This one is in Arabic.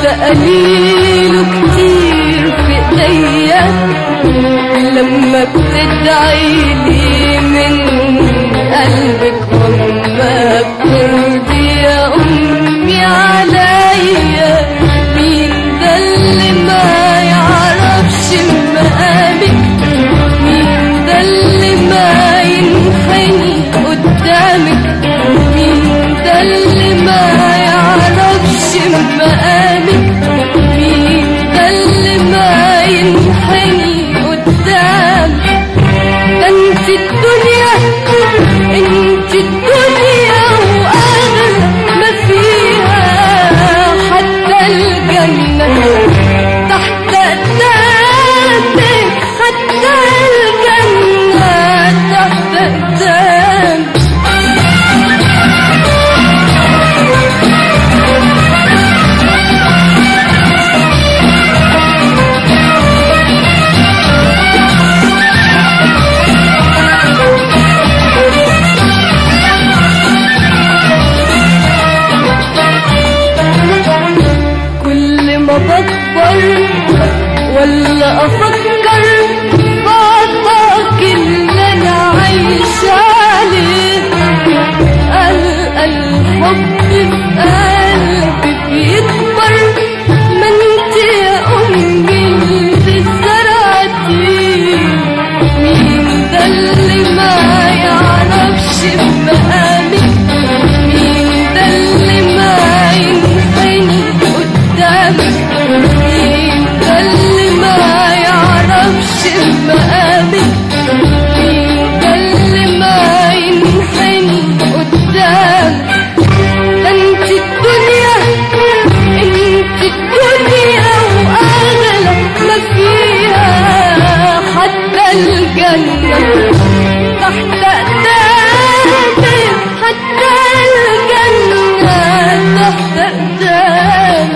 تقاليله كتير في ايديا لما بتدعيلي من قلبك وما بترضي يا امي عليا. مين ده اللي ما يعرفش مقامك؟ مين ده اللي ما ينحني قدامك؟ مين ده اللي ما يعرفش مقامك؟ مين ده اللي ما ينحني قدامك؟ ده انت الدنيا، انت الدنيا واغلى ما فيها، حتى الجنة تحت قدامك، حتى الجنة تحت قدامك. كل ما بكبر ولا افكر بعطاك اللي انا عايشه عليه، القى الحب في قلبي بيكبر. ما انت يا امي اللي زرعتيه. مين ده اللي ما يعرفش مقامك؟ مين ده اللي ما ينحني قدامك؟ مين ده اللي ما يعرفش مقامك؟ مين ده اللي ما ينحني قدامك؟ ده انت الدنيا، انت الدنيا واغلى ما فيها، حتى الجنة تحت قدامك، حتى الجنة تحت قدامك.